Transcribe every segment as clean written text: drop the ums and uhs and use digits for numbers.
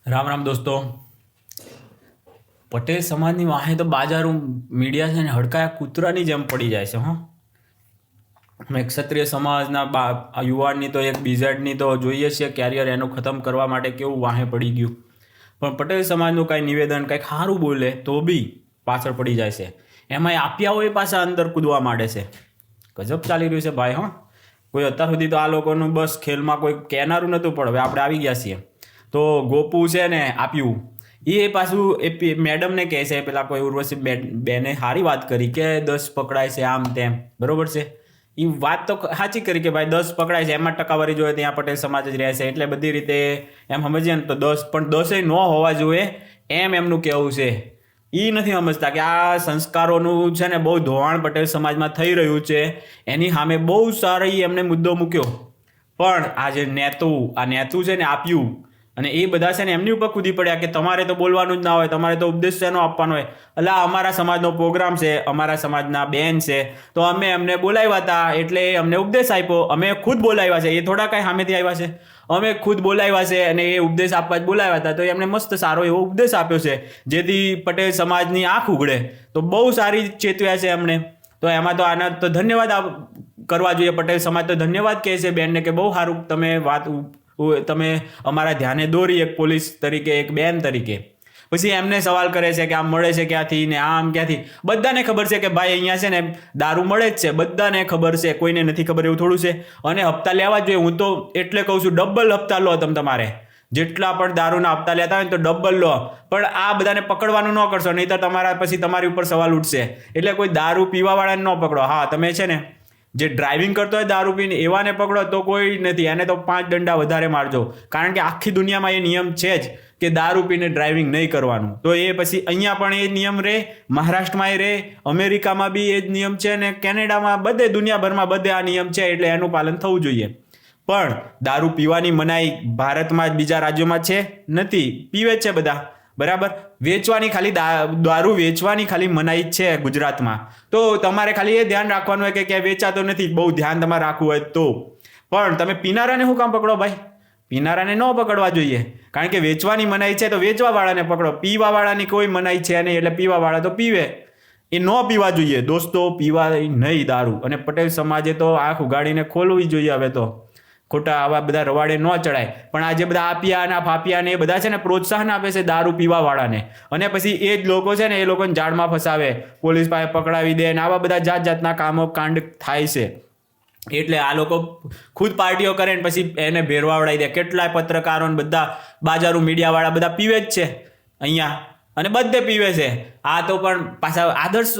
રામ રામ દોસ્તો. પટેલ સમાજની વાહે તો બાજારું મીડિયા છે ને હડકાયા કૂતરાની જેમ પડી જાય છે. મેં ક્ષત્રિય સમાજના યુવાનની તો એક બીઝેડની તો જોઈએ છીએ કેરિયર એનું ખતમ કરવા માટે કેવું વાહે પડી ગયું, પણ પટેલ સમાજનું કાંઈ નિવેદન કંઈક સારું બોલે તો બી પાછળ પડી જાય છે. એમાંય આપ્યા હોય પાછા અંદર કૂદવા માંડે છે. ગજબ ચાલી રહ્યું છે ભાઈ. કોઈ અત્યાર સુધી તો આ લોકોનું બસ ખેલમાં કોઈ કહેનારું નહોતું, પણ હવે આપણે આવી ગયા છીએ. તો ગોપુ છે ને આપ્યું એ પાછું એ મેડમને કહે છે, પેલા કોઈ ઉર્વશી બેને સારી વાત કરી કે 10 પકડાય છે આમ તેમ, બરોબર છે. એ વાત તો સાચી કરી કે ભાઈ 10 પકડાય છે, એમાં ટકાવારી જોઈએ ત્યાં પટેલ સમાજ જ રહે છે, એટલે બધી રીતે એમ સમજીએ ને તો 10, પણ 10 ન હોવા જોઈએ એમ એમનું કહેવું છે. એ નથી સમજતા કે આ સંસ્કારોનું છે ને બહુ ધોવાણ પટેલ સમાજમાં થઈ રહ્યું છે. એની સામે બહુ સારી એમને મુદ્દો મૂક્યો, પણ આ જે નેતું છે ને આપ્યું, અને એ બધા છે ને એમની ઉપર કૂદી પડ્યા કે તમારે તો બોલવાનું જ ના હોય, તમારે તો ઉપદેશ શેનો આપવાનો હોય. એટલે અમારા સમાજનો પ્રોગ્રામ છે, અમારા સમાજના બેન છે, તો અમે એમને બોલાવ્યા હતા એટલે અમને ઉપદેશ આપ્યો. અમે ખુદ બોલાવ્યા છે, એ થોડા કાંઈ સામેથી આવ્યા છે. અમે ખુદ બોલાવ્યા છે અને એ ઉપદેશ આપવા જ બોલાવ્યા હતા, તો એમને મસ્ત સારો એવો ઉપદેશ આપ્યો છે જેથી પટેલ સમાજની આંખ ઉઘડે. તો બહુ સારી ચેતવ્યા છે એમણે. તો એમાં તો આના તો ધન્યવાદ કરવા જોઈએ. પટેલ સમાજ તો ધન્યવાદ કહે છે બેનને કે બહુ સારું તમે અમારા ધ્યાને દોરી, એક પોલીસ તરીકે, એક બેન તરીકે. પછી એમને સવાલ કરે છે કે આમ મળે છે ક્યાંથી ને આમ ક્યાંથી. બધાને ખબર છે કે ભાઈ અહીંયા છે ને દારૂ મળે જ છે, બધાને ખબર છે, કોઈને નથી ખબર એવું થોડું છે. અને હપ્તા લેવા જ જોઈએ. હું તો એટલે કહું છું ડબલ હપ્તા લો તમારે. જેટલા પણ દારૂના હપ્તા લેતા હોય ને તો ડબલ લો, પણ આ બધાને પકડવાનું ન કરશો, નહીં તો પછી તમારી ઉપર સવાલ ઉઠશે. એટલે કોઈ દારૂ પીવાવાળાને ન પકડો. હા, તમે છે ને જે ડ્રાઇવિંગ કરતો હોય દારૂ પીને એવાને પકડો તો કોઈ નથી, એને તો 5 દંડા વધારે મારજો. કારણ કે આખી દુનિયામાં એ નિયમ છે જ કે દારૂ પીને ડ્રાઇવિંગ નહીં કરવાનું. તો એ પછી અહીંયા પણ એ નિયમ રહે, મહારાષ્ટ્રમાં રહે, અમેરિકામાં બી એ જ નિયમ છે, ને કેનેડામાં, બધે દુનિયાભરમાં બધે આ નિયમ છે, એટલે એનું પાલન થવું જોઈએ. પણ દારૂ પીવાની મનાઈ ભારતમાં જ બીજા રાજ્યોમાં છે નથી, પીવે જ છે બધા, બરાબર. વેચવાની ખાલી દારૂ વેચવાની ખાલી મનાઈ છે ગુજરાતમાં. તો તમારે ખાલી એ ધ્યાન રાખવાનું હોય કે ક્યાંય વેચાતો નથી, બહુ ધ્યાન તમારે રાખવું હોય તો. પણ તમે પીનારાને શું કામ પકડો ભાઈ? પીનારાને ન પકડવા જોઈએ, કારણ કે વેચવાની મનાઈ છે તો વેચવાવાળાને પકડો. પીવાવાળાની કોઈ મનાઈ છે નહીં, એટલે પીવાવાળા તો પીવે. એ ન પીવા જોઈએ દોસ્તો, પીવા નહીં દારૂ. અને પટેલ સમાજે તો આંખ ઉગાડીને ખોલવી જોઈએ હવે તો. ખોટા આવા બધા રવાડે ન ચડાય. પણ આ જે બધા આપિયાના ફાપિયાને એ બધા છે ને પ્રોત્સાહન આપે છે દારૂ પીવાવાળાને, અને પછી એ જ લોકો છે ને એ લોકોને જાળમાં ફસાવે, પોલીસ પાસે પકડાવી દે, ને આવા બધા જાતના કામો કાંડ થાય છે. એટલે આ લોકો ખુદ પાર્ટીઓ કરે ને પછી એને ભેરવાવડાવી દે. કેટલાય પત્રકારો ને બધા બાજારું મીડિયાવાળા બધા પીવે જ છે અહીંયા, અને બધે પીવે છે. આ તો પણ પાછા આદર્શ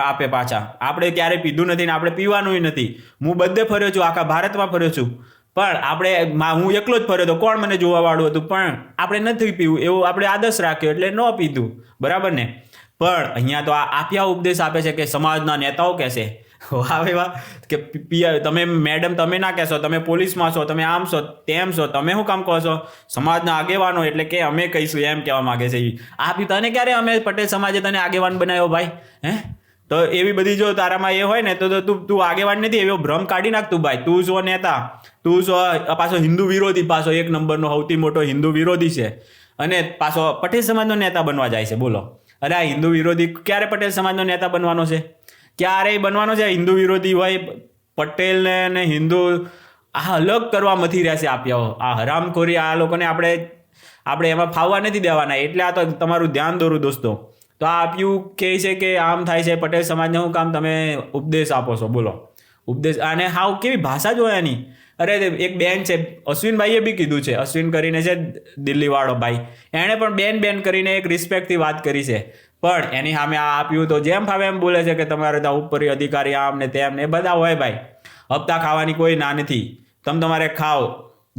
આપે પાછા. આપણે ક્યારેય પીધું નથી ને આપણે પીવાનું નથી. હું બધે ફર્યો છું, આખા ભારતમાં ફર્યો છું, પણ હું એકલો જ ફર્યો હતો, કોણ મને જોવાવાળું હતું, પણ આપણે નથી પીવું એવું આપણે આદર્શ રાખ્યો એટલે ન પીધું, બરાબર ને. પણ અહીંયા તો આ આપ્યા ઉપદેશ આપે છે કે સમાજના નેતાઓ કહેશે, વાહ વાહ, કે તમે મેડમ તમે ના કહેશો, તમે પોલીસમાં છો, તમે આમ છો તેમ છો, તમે શું કામ કહો છો? સમાજના આગેવાનો એટલે કે અમે કહીશું એમ કહેવા માંગે છે. આપી તને ક્યારે અમે પટેલ સમાજે તને આગેવાન બનાવ્યો ભાઈ? તો એવી બધી જો તારામાં એ હોય ને તો તું આગેવાન નથી, એવો ભ્રમ કાઢી નાખ તું ભાઈ. તું છો નેતા, તું છો પાછો હિન્દુ વિરોધી, પાછો 1 નંબરનો સૌથી મોટો હિન્દુ વિરોધી છે, અને પાછો પટેલ સમાજનો નેતા બનવા જાય છે. બોલો, અરે આ હિન્દુ વિરોધી ક્યારે પટેલ સમાજનો નેતા બનવાનો છે? ક્યારેય બનવાનો છે? હિન્દુ વિરોધી હોય, પટેલને અને હિન્દુ આ અલગ કરવા મથી રહ્યા છે આપ્યાઓ. આ હરામખોરી, આ લોકોને આપણે એમાં ફાવવા નથી દેવાના. એટલે આ તો તમારું ધ્યાન દોરું દોસ્તો. તો આ આપ્યું કહે છે કે આમ થાય છે, પટેલ સમાજને શું કામ તમે ઉપદેશ આપો છો? બોલો, ઉપદેશ. અને હાવ કેવી ભાષા જોયા એની. અરે એક બેન છે, અશ્વિનભાઈએ બી કીધું છે, અશ્વિન કરીને છે દિલ્હીવાળો ભાઈ, એણે પણ બેન કરીને એક રિસ્પેક્ટથી વાત કરી છે. પણ એની સામે આ આપ્યું તો જેમ ફાવે એમ બોલે છે કે તમારે તો ઉપરી અધિકારી આમ ને તેમ ને બધા હોય ભાઈ. હપ્તા ખાવાની કોઈ ના નથી, તમારે ખાઓ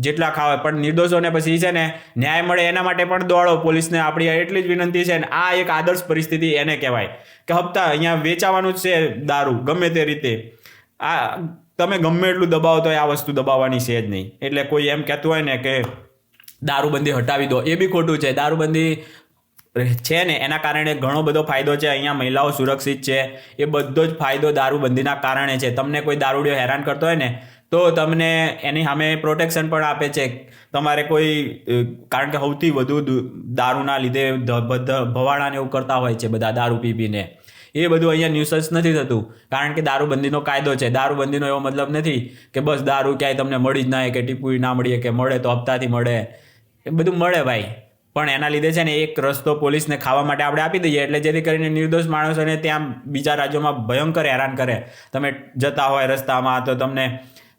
જેટલા ખાવ, પણ નિર્દોષોને પછી છે ને ન્યાય મળે એના માટે પણ દોડો. પોલીસને આપણી એટલી જ વિનંતી છે. ને આ એક આદર્શ પરિસ્થિતિ એને કહેવાય કે હપ્તા અહીંયા વેચાવાનું જ છે દારૂ ગમે તે રીતે. આ તમે ગમે એટલું દબાવો તો આ વસ્તુ દબાવવાની છે જ નહીં. એટલે કોઈ એમ કહેતું હોય ને કે દારૂબંધી હટાવી દો, એ બી ખોટું છે. દારૂબંધી છે ને એના કારણે ઘણો બધો ફાયદો છે. અહીંયા મહિલાઓ સુરક્ષિત છે, એ બધો જ ફાયદો દારૂબંધીના કારણે છે. તમને કોઈ દારૂડિયો હેરાન કરતો હોય ને તો તમને એની સામે પ્રોટેક્શન પણ આપે છે. તમારે કોઈ કારણ કે સૌથી વધુ દારૂના લીધે ભવાડાને એવું કરતા હોય છે બધા દારૂ પીને. એ બધું અહીંયા ન્યુસન્સ નથી થતું કારણ કે દારૂબંધીનો કાયદો છે. દારૂબંધીનો એવો મતલબ નથી કે બસ દારૂ ક્યાંય તમને મળી જ ના કે ટીપુઈ ના મળીએ કે મળે તો હપ્તાથી મળે. એ બધું મળે ભાઈ, પણ એના લીધે છે ને એક રસ્તો પોલીસને ખાવા માટે આપણે આપી દઈએ એટલે જેથી કરીને નિર્દોષ માણસોને ત્યાં બીજા રાજ્યોમાં ભયંકર હેરાન કરે. તમે જતા હોય રસ્તામાં તો તમને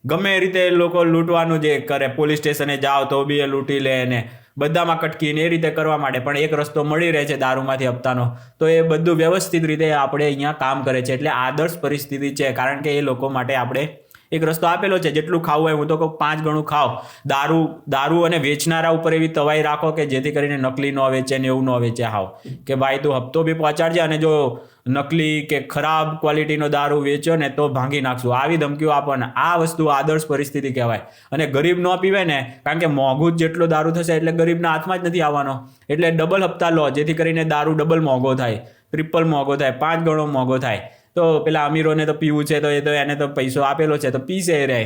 ગમે એ રીતે લોકો લૂંટવાનું જે કરે, પોલીસ સ્ટેશને જાઓ તો બી એ લૂંટી લે ને બધામાં કટકીને એ રીતે કરવા માટે, પણ એક રસ્તો મળી રહે છે દારૂમાંથી હપ્તાનો. તો એ બધું વ્યવસ્થિત રીતે આપણે અહીંયા કામ કરે છે. એટલે આદર્શ પરિસ્થિતિ છે કારણ કે એ લોકો માટે આપણે એક રસ્તો આપેલો છે. જેટલું ખાવું હોય, હું તો કહું 5 ગણું ખાઓ. દારૂ અને વેચનારા ઉપર એવી તવાઈ રાખો કે જેથી કરીને નકલી ન વેચે ને એવું ન વેચે. હાવ કે ભાઈ તું હપ્તો બી પહોંચાડજે અને જો નકલી કે ખરાબ ક્વોલિટીનો દારૂ વેચ્યો ને તો ભાંગી નાખશું, આવી ધમકીઓ આપો ને. આ વસ્તુ આદર્શ પરિસ્થિતિ કહેવાય. અને ગરીબ ન પીવે ને, કારણ કે મોંઘું જ જેટલો દારૂ થશે એટલે ગરીબના હાથમાં જ નથી આવવાનો. એટલે ડબલ હપ્તા લો જેથી કરીને દારૂ ડબલ મોંઘો થાય, ટ્રિપલ મોંઘો થાય, 5 ગણો મોંઘો થાય. તો પેલા અમીરોને તો પીવું છે તો એ તો એને તો પૈસો આપેલો છે તો પીશે રહે.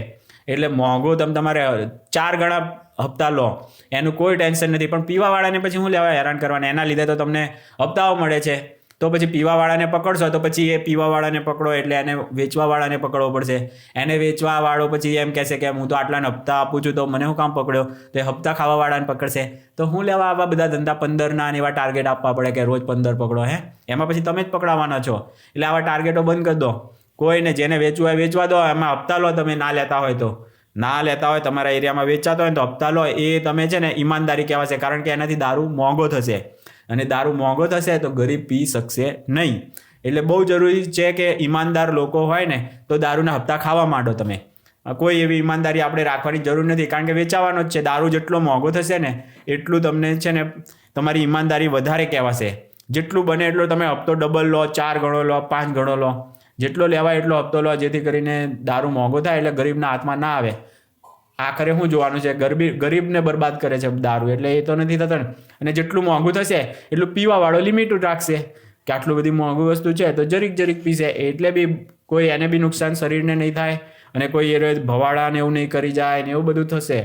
એટલે મોંઘો તમારે 4 ગણા હપ્તા લો એનું કોઈ ટેન્શન નથી. પણ પીવાવાળાને પછી શું લેવા હેરાન કરવાના? એના લીધે તો તમને હપ્તાઓ મળે છે. તો પછી પીવાવાળાને પકડશો તો પછી એ પીવાવાળાને પકડો એટલે એને વેચવાવાળાને પકડવો પડશે. એને વેચવાવાળો પછી એમ કહેશે કે હું તો આટલાને હપ્તા આપું છું તો મને શું કામ પકડ્યો? તો એ હપ્તા ખાવાવાળાને પકડશે. તો હું લેવા આવા બધા ધંધા 15ના એવા ટાર્ગેટ આપવા પડે કે રોજ 15 પકડો. એમાં પછી તમે જ પકડાવાના છો. એટલે આવા ટાર્ગેટો બંધ કરી દો. કોઈને જેને વેચવું હોય વેચવા દો. એમાં હપ્તા લો. તમે ના લેતા હોય તો ના લેતા હોય, તમારા એરિયામાં વેચાતો હોય તો હપ્તા લો. એ તમે છે ને ઈમાનદારી કહેવાશે કારણ કે એનાથી દારૂ મોંઘો થશે અને દારૂ મોંઘો થશે તો ગરીબ પી શકશે નહીં. એટલે બહુ જરૂરી છે કે ઈમાનદાર લોકો હોય ને તો દારૂના હપ્તા ખાવા માંડો. તમે કોઈ એવી ઈમાનદારી આપણે રાખવાની જરૂર નથી કારણ કે વેચાવાનો જ છે. દારૂ જેટલો મોંઘો થશે ને એટલું તમને છે ને તમારી ઈમાનદારી વધારે કહેવાશે. જેટલું બને એટલો તમે હપ્તો ડબલ લો, 4 ગણો લો, 5 ગણો લો. જેટલો લેવાય એટલો હપ્તો લો જેથી કરીને દારૂ મોંઘો થાય એટલે ગરીબના હાથમાં ના આવે. આખરે શું જોવાનું છે? ગરીબને બરબાદ કરે છે દારૂ. એટલે એ તો નથી થતો ને. અને જેટલું મોંઘું થશે એટલું પીવાવાળો લિમિટ રાખશે કે આટલું બધી મોંઘું વસ્તુ છે તો જરીક પીશે. એટલે બી કોઈ એને બી નુકસાન શરીરને નહીં થાય અને કોઈ એ ભવાડાને એવું નહીં કરી જાય ને એવું બધું થશે.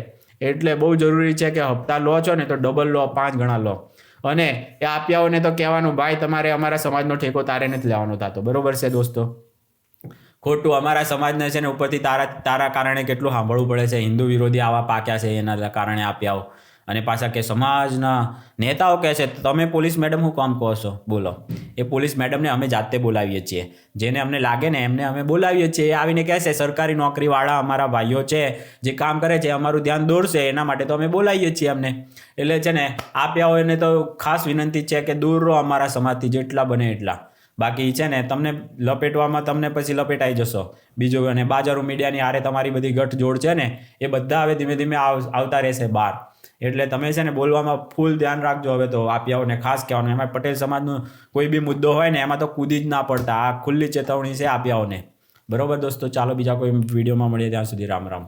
એટલે બહુ જરૂરી છે કે હપ્તા લો છો ને તો ડબલ લો, 5 ગણા લો. અને એ આપ્યાઓને તો કહેવાનું ભાઈ તમારે અમારા સમાજનો ઠેકો તારે નથી લેવાનો થતો. બરોબર છે દોસ્તો? ખોટું અમારા સમાજને છે ને ઉપરથી તારા કારણે કેટલું સાંભળવું પડે છે. હિન્દુ વિરોધી આવા પાક્યા છે એના કારણે આપ્યાઓ. અને પાછા કે સમાજના નેતાઓ કહે છે તમે પોલીસ મેડમ હું કામ કહો છો? બોલો. એ પોલીસ મેડમને અમે જાતે બોલાવીએ છીએ. જેને અમને લાગે ને એમને અમે બોલાવીએ છીએ. એ આવીને કહેશે સરકારી નોકરીવાળા અમારા ભાઈઓ છે જે કામ કરે છે અમારું ધ્યાન દોરશે એના માટે તો અમે બોલાવીએ છીએ અમને. એટલે છે ને આપ્યાઓને તો ખાસ વિનંતી છે કે દૂર રહો અમારા સમાજથી જેટલા બને એટલા. બાકી છે ને તમને લપેટવામાં તમને પછી લપેટાઈ જશો. બીજું અને બાજારો મીડિયાની હારે તમારી બધી ગઠજોડ છે ને એ બધા હવે ધીમે ધીમે આવતા રહેશે બહાર. એટલે તમે છે ને બોલવામાં ફૂલ ધ્યાન રાખજો. હવે તો આપ્યાઓને ખાસ કહેવાનું. એમાં પટેલ સમાજનો કોઈ બી મુદ્દો હોય ને એમાં તો કૂદી જ ના પડતા. આ ખુલ્લી ચેતવણી છે આપ્યાઓને. બરોબર દોસ્તો? ચાલો બીજા કોઈ વિડીયોમાં મળીએ. ત્યાં સુધી રામ રામ.